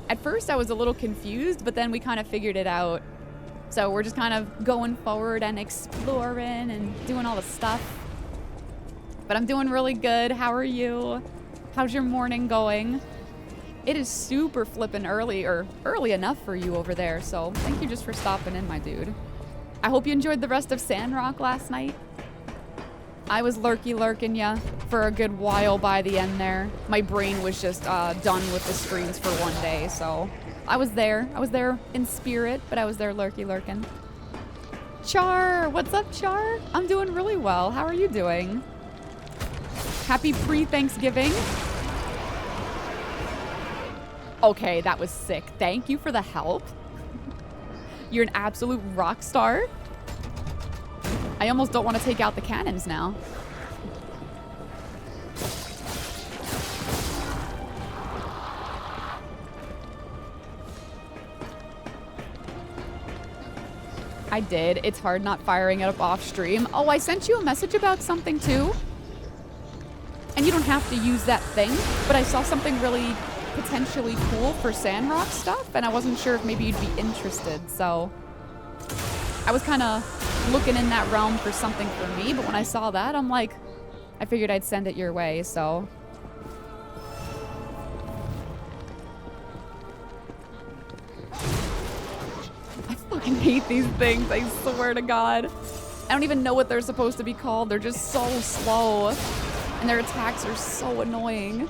At first I was a little confused, but then we kind of figured it out. So we're just kind of going forward and exploring and doing all the stuff. But I'm doing really good. How are you? How's your morning going? It is super flippin' early, or early enough for you over there, so thank you just for stopping in, my dude. I hope you enjoyed the rest of Sandrock last night. I was lurking ya for a good while by the end there. My brain was just done with the screens for one day, so I was there. I was there in spirit, but I was there lurking. Char! What's up, Char? I'm doing really well. How are you doing? Happy pre-Thanksgiving. Okay, that was sick. Thank you for the help. You're an absolute rock star. I almost don't want to take out the cannons now. I did. It's hard not firing it up off stream. Oh, I sent you a message about something too. And you don't have to use that thing, but I saw something really potentially cool for Sandrock stuff, and I wasn't sure if maybe you'd be interested, so I was kind of looking in that realm for something for me, but when I saw that, I'm like, I figured I'd send it your way, so. I fucking hate these things, I swear to God. I don't even know what they're supposed to be called. They're just so slow, and their attacks are so annoying.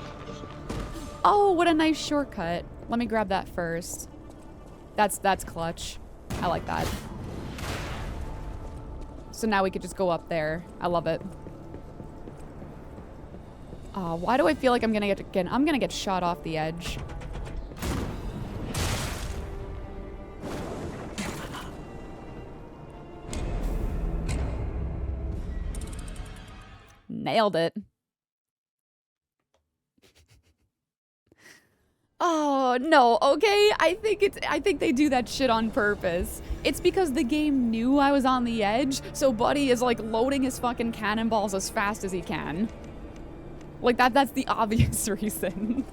Oh, what a nice shortcut. Let me grab that first. That's clutch. I like that. So now we could just go up there. I love it. Why do I feel like I'm gonna get shot off the edge? Nailed it. Oh, no, okay? I think they do that shit on purpose. It's because the game knew I was on the edge, so Buddy is like loading his fucking cannonballs as fast as he can. Like that's the obvious reason.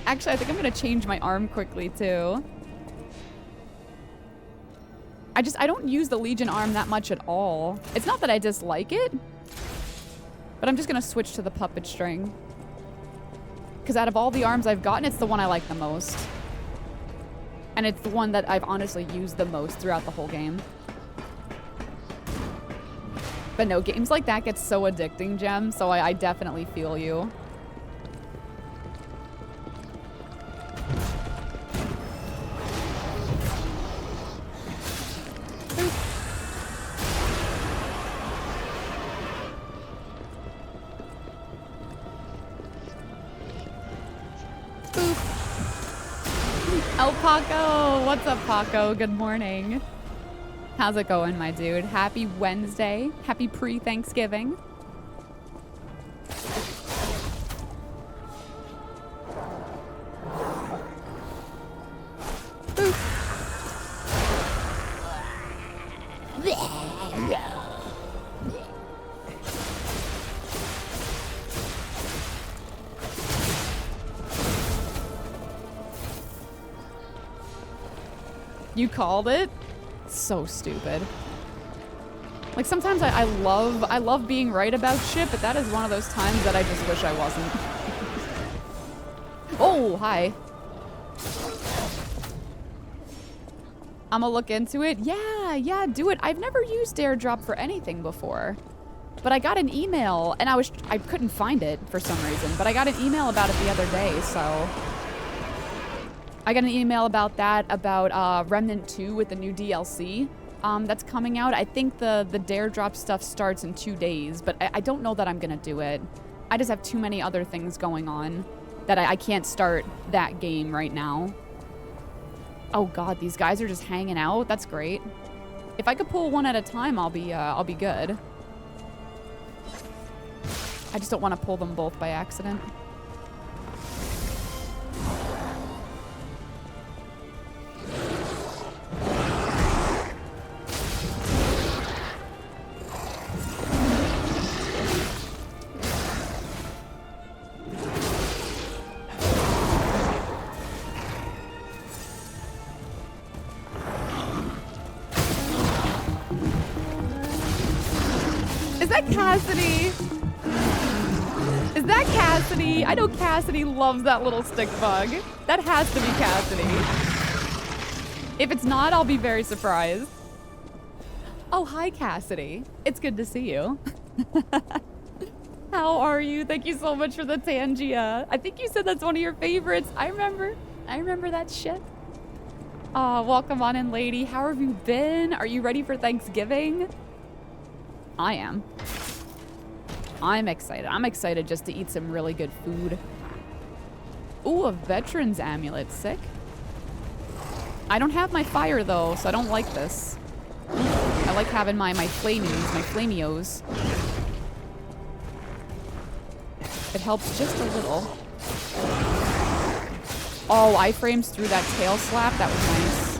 Actually, I think I'm gonna change my arm quickly too. I don't use the Legion arm that much at all. It's not that I dislike it, but I'm just gonna switch to the puppet string. Because out of all the arms I've gotten, it's the one I like the most. And it's the one that I've honestly used the most throughout the whole game. But no, games like that get so addicting, Gem, so I definitely feel you. El Paco! What's up, Paco? Good morning. How's it going, my dude? Happy Wednesday. Happy pre-Thanksgiving. You called it? So stupid. Like sometimes I love being right about shit, but that is one of those times that I just wish I wasn't. Oh, hi. I'm gonna look into it. Yeah, do it. I've never used airdrop for anything before. But I got an email and I couldn't find it for some reason, but I got an email about it the other day, so I got an email about that, about Remnant 2 with the new DLC that's coming out. I think the dare drop stuff starts in 2 days, but I don't know that I'm gonna do it. I just have too many other things going on that I can't start that game right now. Oh god, these guys are just hanging out. That's great. If I could pull one at a time, I'll be good. I just don't want to pull them both by accident. that Cassidy? Is that Cassidy? I know Cassidy loves that little stick bug. That has to be Cassidy. If it's not, I'll be very surprised. Oh, hi, Cassidy. It's good to see you. How are you? Thank you so much for the Tangia. I think you said that's one of your favorites. I remember that shit. Welcome on in, lady. How have you been? Are you ready for Thanksgiving? I am. I'm excited. I'm excited just to eat some really good food. Ooh, a veteran's amulet. Sick. I don't have my fire, though, so I don't like this. I like having my flamies, my flamios. It helps just a little. Oh, iframes through that tail slap. That was nice.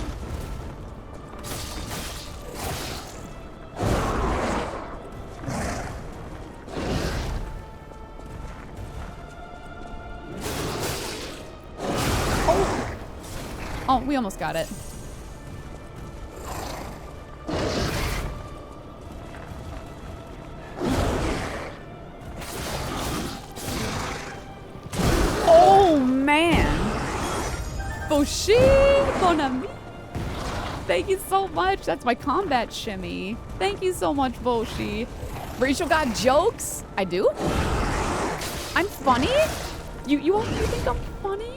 Oh! Oh, we almost got it. Oh, man. Boshi, mon ami. Thank you so much. That's my combat shimmy. Thank you so much, Boshi. Rachel got jokes? I do? I'm funny? You think I'm funny?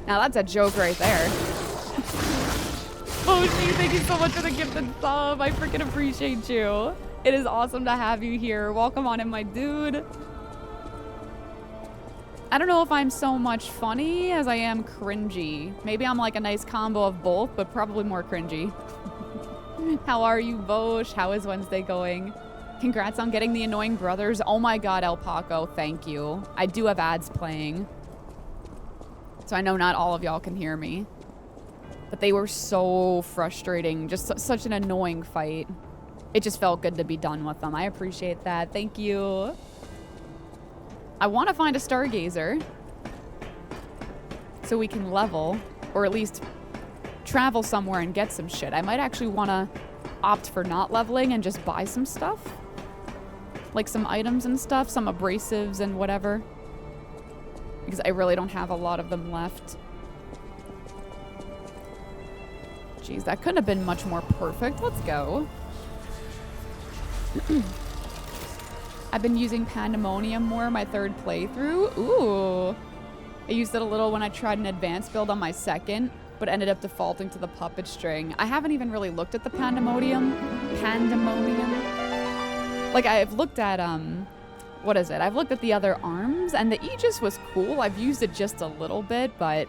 Now that's a joke right there. Boshi, thank you so much for the gifted sub. I freaking appreciate you. It is awesome to have you here. Welcome on in, my dude. I don't know if I'm so much funny as I am cringy. Maybe I'm like a nice combo of both, but probably more cringy. How are you, Bosch? How is Wednesday going? Congrats on getting the annoying brothers. Oh my god, El Paco, thank you. I do have ads playing, so I know not all of y'all can hear me. But they were so frustrating. Just such an annoying fight. It just felt good to be done with them. I appreciate that. Thank you. I want to find a stargazer so we can level, or at least travel somewhere and get some shit. I might actually want to opt for not leveling and just buy some stuff. Like some items and stuff, some abrasives and whatever. Because I really don't have a lot of them left. Jeez, that couldn't have been much more perfect. Let's go. I've been using Pandemonium more my third playthrough. Ooh. I used it a little when I tried an advanced build on my second, but ended up defaulting to the puppet string. I haven't even really looked at the Pandemonium. Like, I've looked at, what is it? I've looked at the other arms, and the Aegis was cool. I've used it just a little bit, but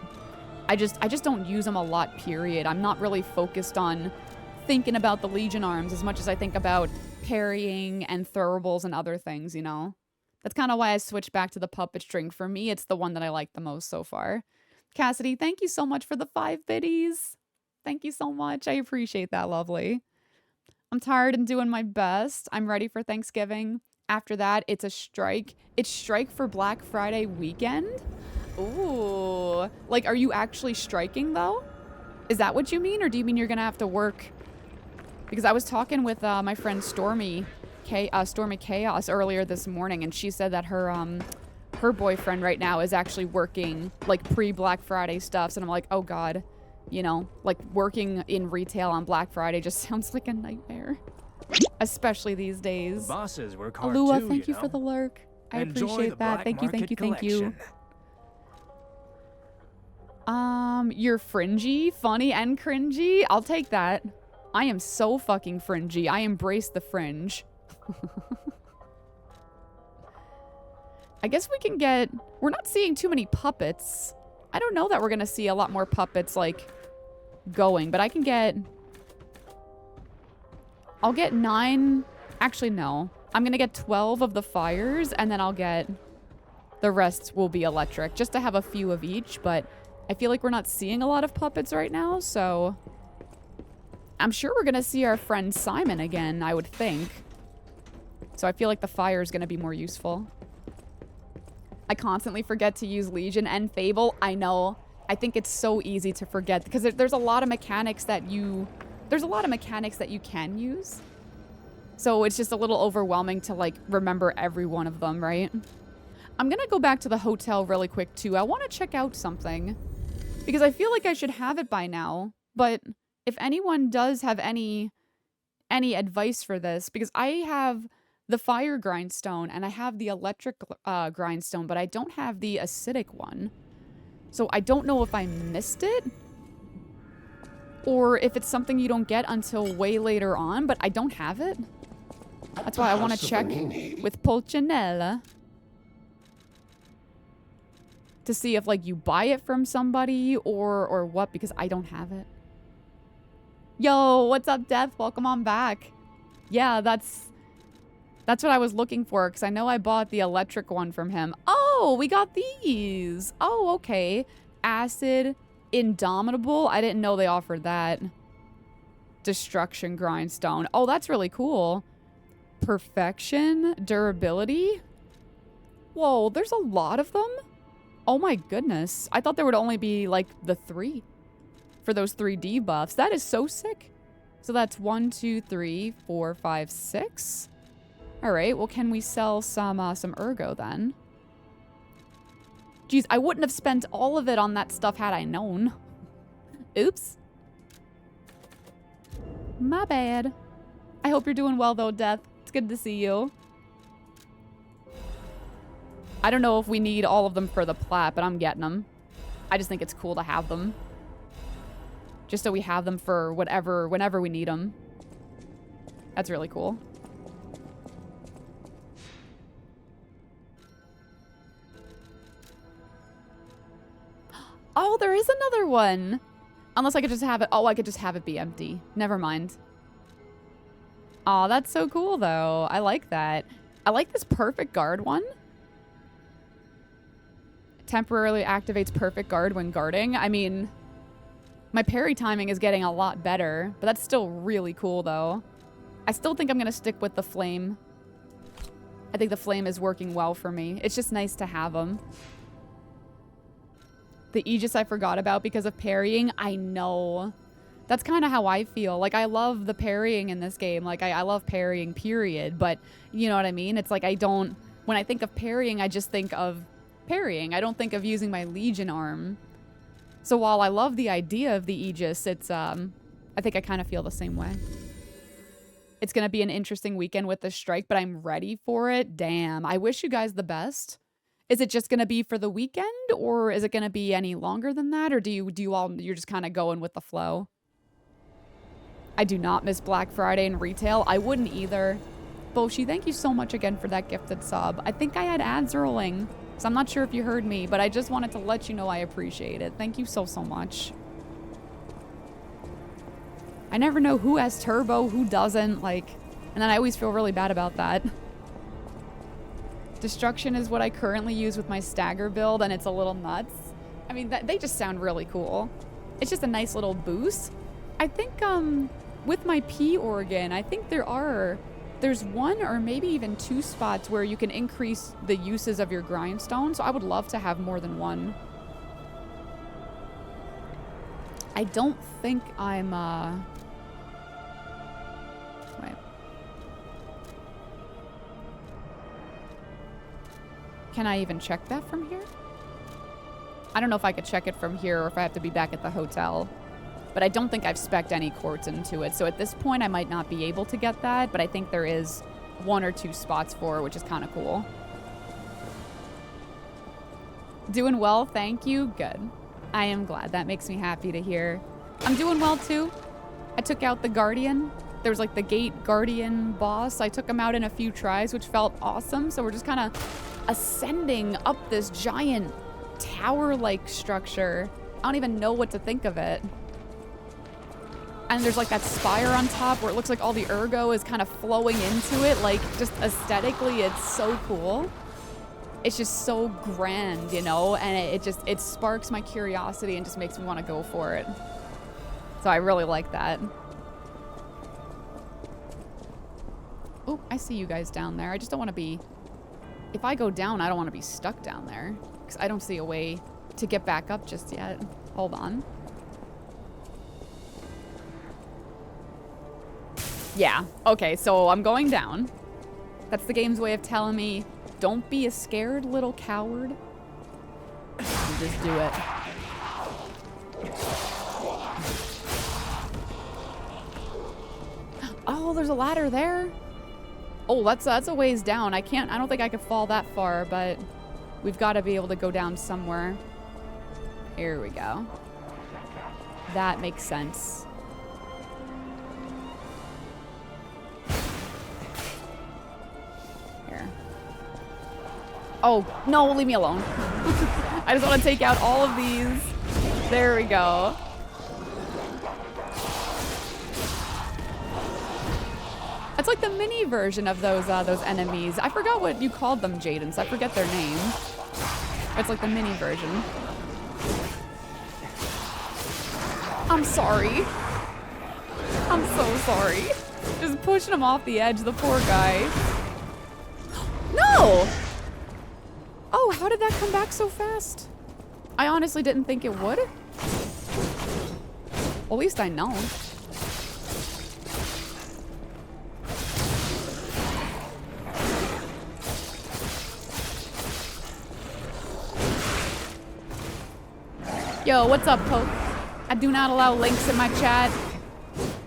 I just don't use them a lot, period. I'm not really focused on thinking about the Legion arms as much as I think about parrying and throwables and other things, you know? That's kind of why I switched back to the puppet string. For me, it's the one that I like the most so far. Cassidy, thank you so much for the 5 biddies. Thank you so much. I appreciate that, lovely. I'm tired and doing my best. I'm ready for Thanksgiving. After that, it's a strike. It's strike for Black Friday weekend? Ooh. Like, are you actually striking, though? Is that what you mean? Or do you mean you're going to have to work? Because I was talking with my friend Stormy Chaos earlier this morning, and she said that her boyfriend right now is actually working like pre-Black Friday stuff. And I'm like, oh god, you know, like working in retail on Black Friday just sounds like a nightmare, especially these days. The bosses work hard Alua, too, thank you know? for the lurk. I Enjoy appreciate the that. Black Thank you, thank you, Market thank you. collection. You're fringy, funny, and cringy. I'll take that. I am so fucking fringy. I embrace the fringe. I guess we can get... We're not seeing too many puppets. I don't know that we're gonna see a lot more puppets, like, going. But I can get... I'll get 9... Actually, no. I'm gonna get 12 of the fires, and then I'll get... The rest will be electric, just to have a few of each. But I feel like we're not seeing a lot of puppets right now, so... I'm sure we're gonna see our friend Simon again, I would think. So I feel like the fire is gonna be more useful. I constantly forget to use Legion and Fable. I know. I think it's so easy to forget because there's a lot of mechanics that you... There's a lot of mechanics that you can use. So it's just a little overwhelming to like remember every one of them, right? I'm gonna go back to the hotel really quick too. I want to check out something because I feel like I should have it by now. But if anyone does have any advice for this, because I have the fire grindstone and I have the electric grindstone, but I don't have the acidic one. So I don't know if I missed it or if it's something you don't get until way later on, but I don't have it. That's why I want to check with Pulcinella to see if like you buy it from somebody or what, because I don't have it. Yo, what's up, Death? Welcome on back. Yeah, that's what I was looking for, because I know I bought the electric one from him. Oh, we got these. Oh, okay. Acid, Indomitable. I didn't know they offered that. Destruction grindstone. Oh, that's really cool. Perfection, durability. Whoa, there's a lot of them? Oh my goodness. I thought there would only be like the 3 for those 3 debuffs. That is so sick. So that's 1, 2, 3, 4, 5, 6. All right, well, can we sell some ergo then? Geez, I wouldn't have spent all of it on that stuff had I known. Oops. My bad. I hope you're doing well though, Death. It's good to see you. I don't know if we need all of them for the plat, but I'm getting them. I just think it's cool to have them. Just so we have them for whenever we need them. That's really cool. Oh, there is another one. Unless I could just have it. Oh, I could just have it be empty. Never mind. Oh, that's so cool, though. I like that. I like this perfect guard one. Temporarily activates perfect guard when guarding. I mean, my parry timing is getting a lot better, but that's still really cool, though. I still think I'm going to stick with the flame. I think the flame is working well for me. It's just nice to have them. The Aegis I forgot about because of parrying. I know. That's kind of how I feel. Like, I love the parrying in this game. Like, I love parrying, period. But, you know what I mean? It's like I don't... When I think of parrying, I just think of parrying. I don't think of using my Legion arm. So while I love the idea of the Aegis, it's... I think I kind of feel the same way. It's going to be an interesting weekend with the strike, but I'm ready for it. Damn. I wish you guys the best. Is it just going to be for the weekend, or is it going to be any longer than that? Or you're just kind of going with the flow? I do not miss Black Friday in retail. I wouldn't either. Boshi, thank you so much again for that gifted sub. I think I had ads rolling, so I'm not sure if you heard me, but I just wanted to let you know I appreciate it. Thank you so much. I never know who has turbo, who doesn't, like, and then I always feel really bad about that. Destruction is what I currently use with my stagger build, and it's a little nuts. I mean, they just sound really cool. It's just a nice little boost. I think with my P organ, I think there's 1 or maybe even 2 spots where you can increase the uses of your grindstone, so I would love to have more than 1. I don't think I'm, wait. Can I even check that from here? I don't know if I could check it from here or if I have to be back at the hotel. But I don't think I've spec'd any quartz into it. So at this point, I might not be able to get that. But I think there is 1 or 2 spots for it, which is kind of cool. Doing well, thank you. Good. I am glad. That makes me happy to hear. I'm doing well, too. I took out the Guardian. There was like the Gate Guardian boss. I took him out in a few tries, which felt awesome. So we're just kind of ascending up this giant tower-like structure. I don't even know what to think of it. And there's like that spire on top where it looks like all the ergo is kind of flowing into it. Like, just aesthetically, it's so cool. It's just so grand, you know? And it sparks my curiosity and just makes me want to go for it. So I really like that. Oh, I see you guys down there. I just don't want to be... If I go down, I don't want to be stuck down there. Because I don't see a way to get back up just yet. Hold on. Yeah. Okay, so I'm going down. That's the game's way of telling me, don't be a scared little coward. You just do it. Oh, there's a ladder there. Oh, that's a ways down. I don't think I could fall that far, but we've got to be able to go down somewhere. Here we go. That makes sense. Here. Oh, no, leave me alone. I just want to take out all of these. There we go. It's like the mini version of those enemies. I forgot what you called them, Jadens. I forget their name. It's like the mini version. I'm sorry. I'm so sorry. Just pushing him off the edge, the poor guy. No! Oh, how did that come back so fast? I honestly didn't think it would. Well, at least I know. Yo, what's up, Poke? I do not allow links in my chat.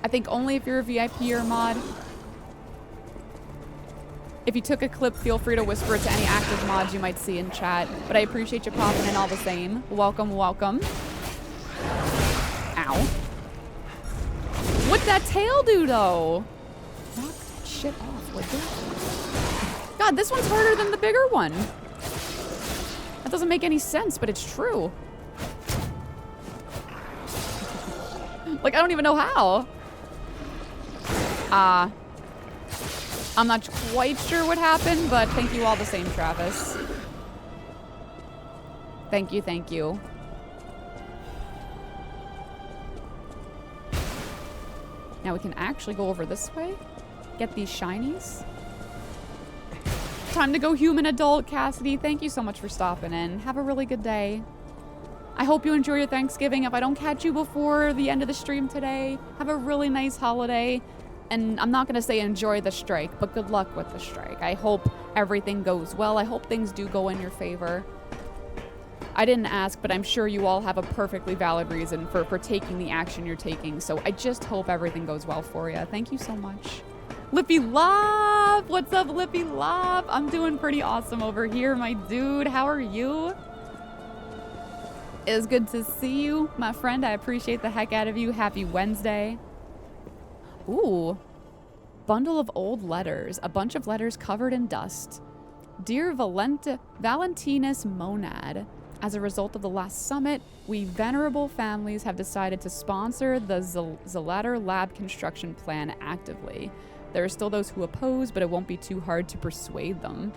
I think only if you're a VIP or a mod. If you took a clip, feel free to whisper it to any active mods you might see in chat. But I appreciate you popping in all the same. Welcome, welcome. Ow. What'd that tail do, though? Knock that shit off. Would you? God, this one's harder than the bigger one. That doesn't make any sense, but it's true. Like, I don't even know how. I'm not quite sure what happened, but thank you all the same, Travis. Thank you, thank you. Now we can actually go over this way. Get these shinies. Time to go human adult, Cassidy. Thank you so much for stopping in. Have a really good day. I hope you enjoy your Thanksgiving. If I don't catch you before the end of the stream today, have a really nice holiday. And I'm not going to say enjoy the strike, but good luck with the strike. I hope everything goes well. I hope things do go in your favor. I didn't ask, but I'm sure you all have a perfectly valid reason for taking the action you're taking. So I just hope everything goes well for you. Thank you so much. Lippy Love! What's up, Lippy Love? I'm doing pretty awesome over here, my dude. How are you? It's good to see you, my friend. I appreciate the heck out of you. Happy Wednesday. Ooh. Bundle of old letters. A bunch of letters covered in dust. Dear Valentinus Monad, as a result of the last summit, we venerable families have decided to sponsor the Zelator Lab construction plan actively. There are still those who oppose, but it won't be too hard to persuade them.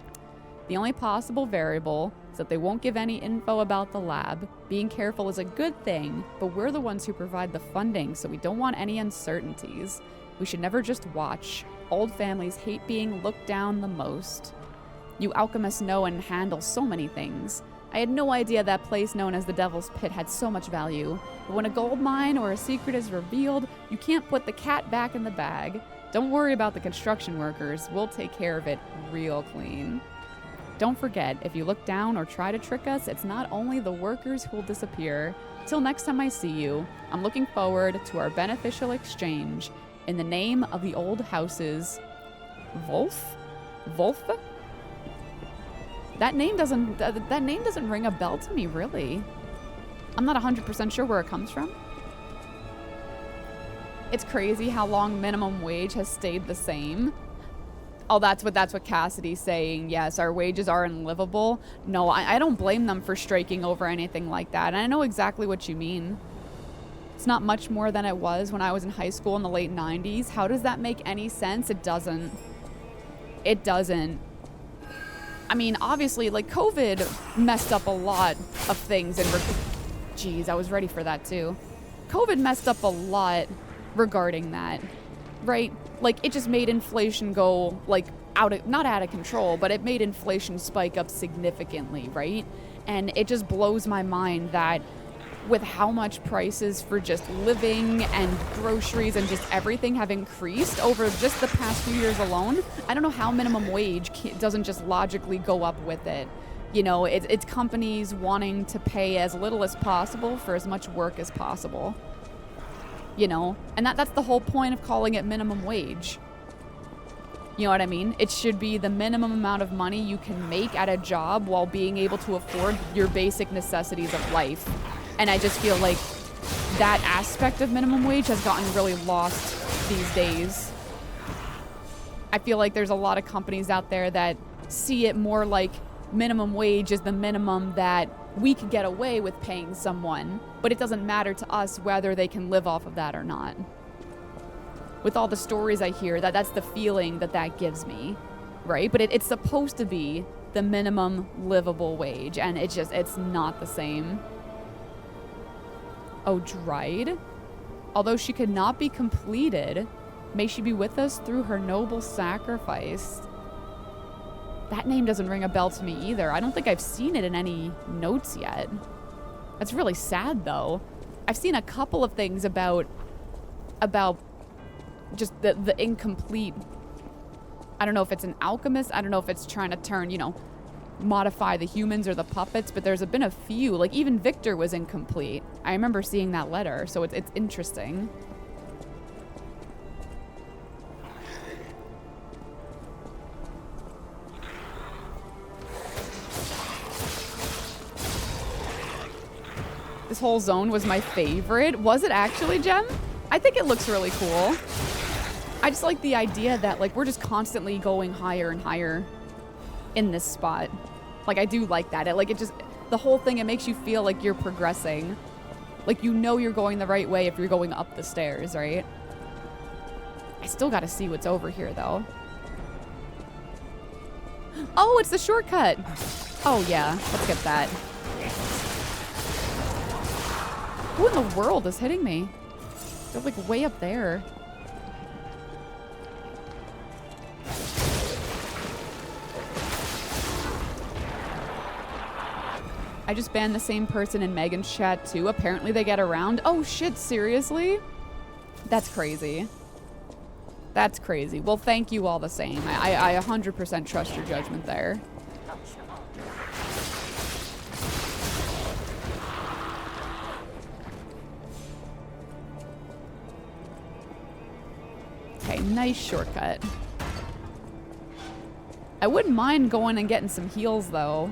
The only possible variable is that they won't give any info about the lab. Being careful is a good thing, but we're the ones who provide the funding, so we don't want any uncertainties. We should never just watch. Old families hate being looked down the most. You alchemists know and handle so many things. I had no idea that place known as the Devil's Pit had so much value. But when a gold mine or a secret is revealed, you can't put the cat back in the bag. Don't worry about the construction workers. We'll take care of it real clean. Don't forget, if you look down or try to trick us, it's not only the workers who will disappear. Till next time I see you, I'm looking forward to our beneficial exchange. In the name of the old houses, Wolf? That name doesn't ring a bell to me, really. I'm not 100% sure where it comes from. It's crazy how long minimum wage has stayed the same. Oh, that's what Cassidy's saying. Yes, our wages are unlivable. No, I don't blame them for striking over anything like that. And I know exactly what you mean. It's not much more than it was when I was in high school in the late 90s. How does that make any sense? It doesn't. It doesn't. I mean, obviously, like, COVID messed up a lot of things. Jeez, I was ready for that, too. COVID messed up a lot regarding that, right? Like, it just made inflation go, like, not out of control, but it made inflation spike up significantly, right? And it just blows my mind that with how much prices for just living and groceries and just everything have increased over just the past few years alone, I don't know how minimum wage doesn't just logically go up with it. You know, it's companies wanting to pay as little as possible for as much work as possible. You know, and that's the whole point of calling it minimum wage. You know what I mean? It should be the minimum amount of money you can make at a job while being able to afford your basic necessities of life. And I just feel like that aspect of minimum wage has gotten really lost these days. I feel like there's a lot of companies out there that see it more like minimum wage is the minimum that we could get away with paying someone, but it doesn't matter to us whether they can live off of that or not. With all the stories I hear, that's the feeling that gives me, right? But it's supposed to be the minimum livable wage, and it's not the same. Oh, dried? Although she could not be completed, may she be with us through her noble sacrifice. That name doesn't ring a bell to me either. I don't think I've seen it in any notes yet. That's really sad, though. I've seen a couple of things about just the incomplete. I don't know if it's an alchemist. I don't know if it's trying to turn, you know, modify the humans or the puppets, but there's been a few. Like, even Victor was incomplete. I remember seeing that letter, so it's interesting. This whole zone was my favorite. Was it actually, Jem? I think it looks really cool. I just like the idea that, like, we're just constantly going higher and higher in this spot. Like, I do like that. The whole thing, it makes you feel like you're progressing. Like, you know you're going the right way if you're going up the stairs, right? I still gotta see what's over here, though. Oh, it's the shortcut. Oh, yeah. Let's get that. Who in the world is hitting me? They're like way up there. I just banned the same person in Megan's chat too. Apparently they get around. Oh shit, seriously? That's crazy. That's crazy. Well, thank you all the same. I 100% trust your judgment there. Okay, nice shortcut. I wouldn't mind going and getting some heals, though.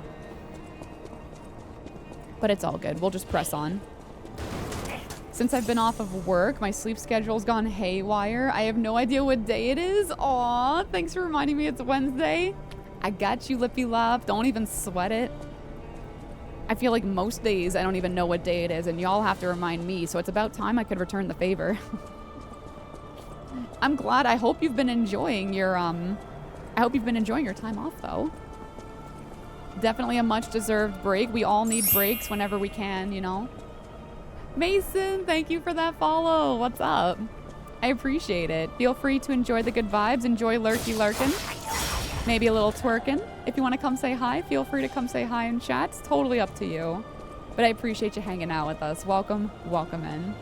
But it's all good. We'll just press on. Since I've been off of work, my sleep schedule's gone haywire. I have no idea what day it is. Aw, thanks for reminding me it's Wednesday. I got you, Lippy Lop. Don't even sweat it. I feel like most days I don't even know what day it is, and y'all have to remind me, so it's about time I could return the favor. I'm glad. I hope you've been enjoying your time off, though. Definitely a much-deserved break. We all need breaks whenever we can, you know. Mason, thank you for that follow. What's up? I appreciate it. Feel free to enjoy the good vibes. Enjoy lurking. Maybe a little twerking. If you want to come say hi, feel free to come say hi in chat. It's totally up to you. But I appreciate you hanging out with us. Welcome in.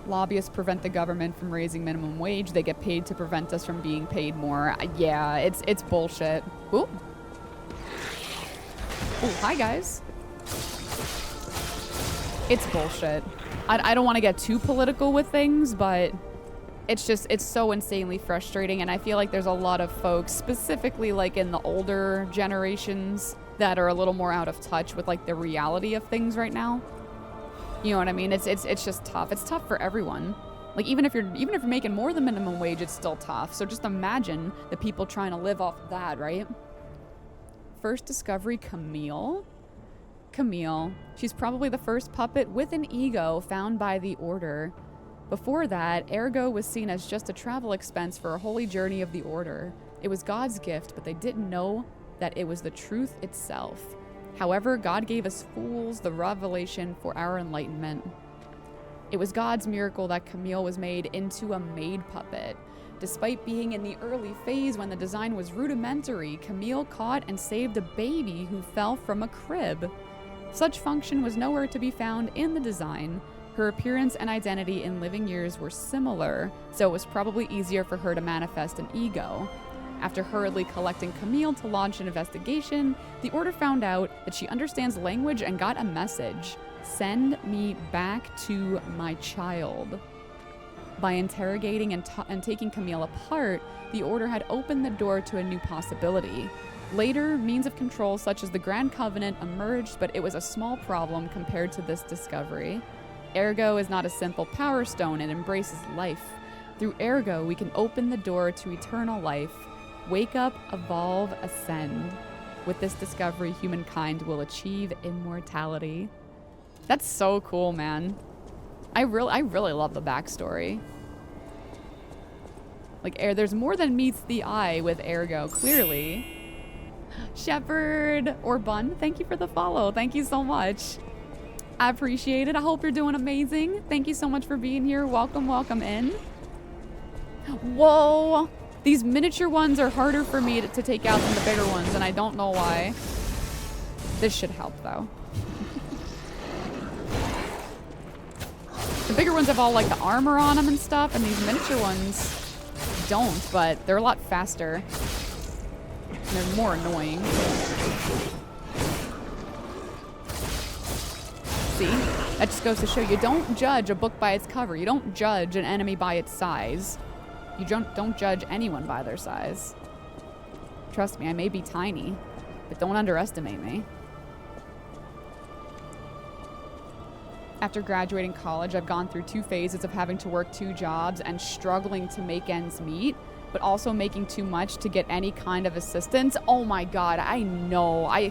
Lobbyists prevent the government from raising minimum wage. They get paid to prevent us from being paid more. Yeah, it's bullshit. Ooh. Ooh, hi guys. It's bullshit. I don't want to get too political with things, but it's so insanely frustrating, and I feel like there's a lot of folks, specifically like in the older generations, that are a little more out of touch with like the reality of things right now. You know what I mean? It's just tough. It's tough for everyone. Like even if you're making more than minimum wage, it's still tough. So just imagine the people trying to live off of that, right? First discovery, Camille. She's probably the first puppet with an ego found by the Order. Before that, Ergo was seen as just a travel expense for a holy journey of the Order. It was God's gift, but they didn't know that it was the truth itself. However, God gave us fools the revelation for our enlightenment. It was God's miracle that Camille was made into a maid puppet. Despite being in the early phase when the design was rudimentary, Camille caught and saved a baby who fell from a crib. Such function was nowhere to be found in the design. Her appearance and identity in living years were similar, so it was probably easier for her to manifest an ego. After hurriedly collecting Camille to launch an investigation, the Order found out that she understands language and got a message. Send me back to my child. By interrogating and taking Camille apart, the Order had opened the door to a new possibility. Later, means of control such as the Grand Covenant emerged, but it was a small problem compared to this discovery. Ergo is not a simple power stone, it embraces life. Through Ergo, we can open the door to eternal life. Wake up, evolve, ascend. With this discovery, humankind will achieve immortality. That's so cool, man. I really love the backstory. Like, there's more than meets the eye with Ergo, clearly. Shepherd or Bun, thank you for the follow. Thank you so much. I appreciate it. I hope you're doing amazing. Thank you so much for being here. Welcome, welcome in. Whoa. These miniature ones are harder for me to take out than the bigger ones, and I don't know why. This should help, though. The bigger ones have all, like, the armor on them and stuff, and these miniature ones don't, but they're a lot faster. And they're more annoying. See? That just goes to show you don't judge a book by its cover. You don't judge an enemy by its size. You don't judge anyone by their size. Trust me, I may be tiny, but don't underestimate me. After graduating college, I've gone through 2 phases of having to work 2 jobs and struggling to make ends meet, but also making too much to get any kind of assistance. Oh my God, I know. I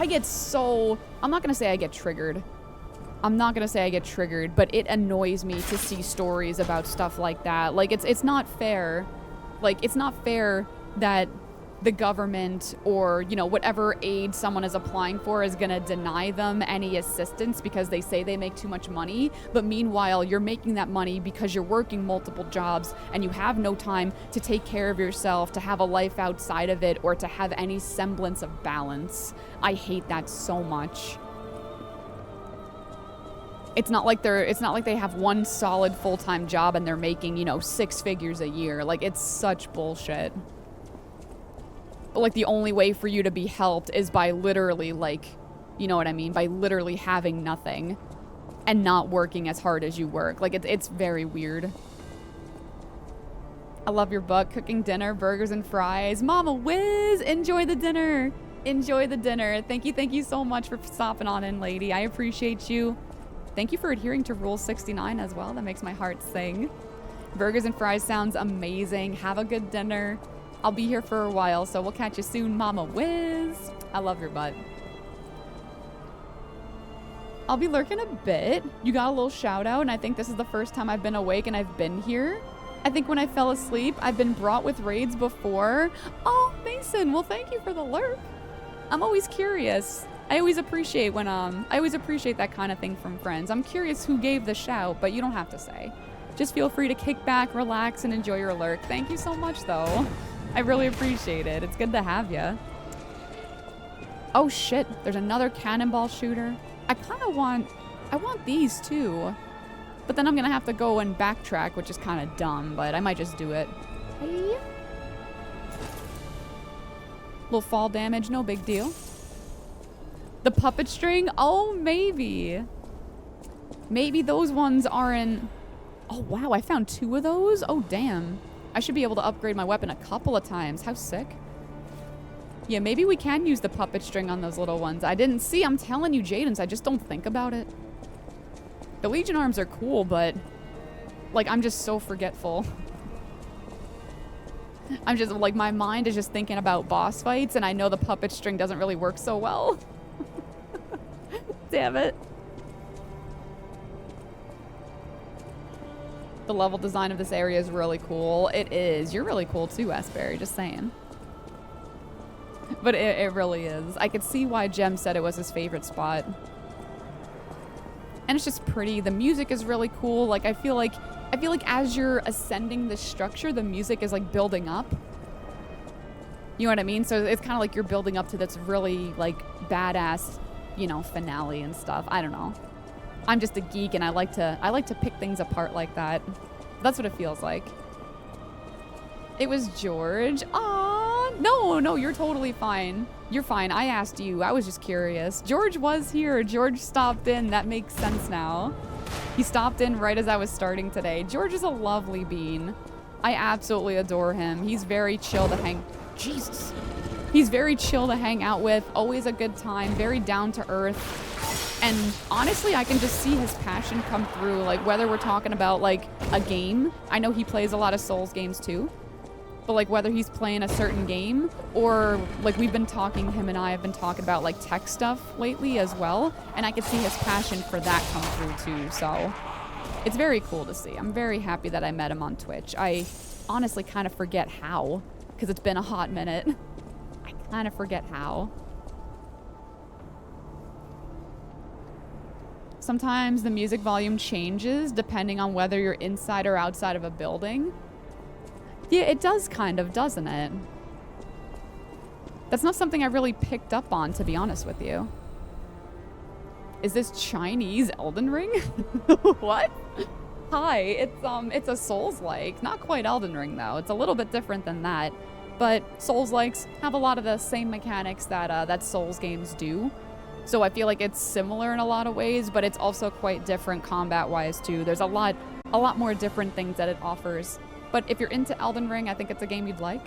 get so... I'm not going to say I get triggered. I'm not going to say I get triggered, but it annoys me to see stories about stuff like that. Like, it's not fair. Like, it's not fair that the government or, you know, whatever aid someone is applying for is going to deny them any assistance because they say they make too much money. But meanwhile, you're making that money because you're working multiple jobs and you have no time to take care of yourself, to have a life outside of it, or to have any semblance of balance. I hate that so much. It's not like they have one solid full-time job and they're making, you know, 6 figures a year. Like, it's such bullshit. But, like, the only way for you to be helped is by literally, like, you know what I mean? By literally having nothing and not working as hard as you work. Like, it's very weird. I love your book. Cooking dinner, burgers and fries. Mama Whiz, enjoy the dinner. Enjoy the dinner. Thank you so much for stopping on in, lady. I appreciate you. Thank you for adhering to Rule 69 as well. That makes my heart sing. Burgers and fries sounds amazing. Have a good dinner. I'll be here for a while, so we'll catch you soon, Mama Whiz. I love your butt. I'll be lurking a bit. You got a little shout out, and I think this is the first time I've been awake and I've been here. I think when I fell asleep, I've been brought with raids before. Oh, Mason, well, thank you for the lurk. I'm always curious. I always appreciate when, I always appreciate that kind of thing from friends. I'm curious who gave the shout, but you don't have to say. Just feel free to kick back, relax, and enjoy your lurk. Thank you so much, though. I really appreciate it. It's good to have you. Oh, shit. There's another cannonball shooter. I want these, too. But then I'm going to have to go and backtrack, which is kind of dumb, but I might just do it. Hey. Little fall damage, no big deal. The puppet string? Oh, maybe. Maybe those ones aren't... Oh, wow, I found 2 of those? Oh, damn. I should be able to upgrade my weapon a couple of times. How sick. Yeah, maybe we can use the puppet string on those little ones. I didn't see. I'm telling you, Jadens, I just don't think about it. The Legion arms are cool, but... Like, I'm just so forgetful. I'm just, like, my mind is just thinking about boss fights, and I know the puppet string doesn't really work so well. Damn it. The level design of this area is really cool. It is. You're really cool too, Asbury, just saying. But it really is. I could see why Jem said it was his favorite spot. And it's just pretty. The music is really cool. Like, I feel like as you're ascending the structure, the music is like building up. You know what I mean? So it's kind of like you're building up to this really like badass, you know, finale and stuff. I don't know. I'm just a geek and I like to pick things apart like that. That's what it feels like. It was George. Aw, no, you're totally fine. You're fine. I asked you. I was just curious. George was here. George stopped in. That makes sense now. He stopped in right as I was starting today. George is a lovely bean. I absolutely adore him. He's very chill to hang... Jesus. He's very chill to hang out with. Always a good time. Very down to earth. And honestly, I can just see his passion come through. Like, whether we're talking about, like, a game. I know he plays a lot of Souls games, too. But, like, whether he's playing a certain game or, like, him and I have been talking about, like, tech stuff lately as well. And I can see his passion for that come through, too. So it's very cool to see. I'm very happy that I met him on Twitch. I honestly kind of forget how, because it's been a hot minute. I kind of forget how. Sometimes the music volume changes depending on whether you're inside or outside of a building. Yeah, it does kind of, doesn't it? That's not something I really picked up on, to be honest with you. Is this Chinese Elden Ring? What? Hi, it's a Souls-like. Not quite Elden Ring, though. It's a little bit different than that. But Souls-likes have a lot of the same mechanics that Souls games do. So I feel like it's similar in a lot of ways, but it's also quite different combat-wise, too. There's a lot more different things that it offers. But if you're into Elden Ring, I think it's a game you'd like.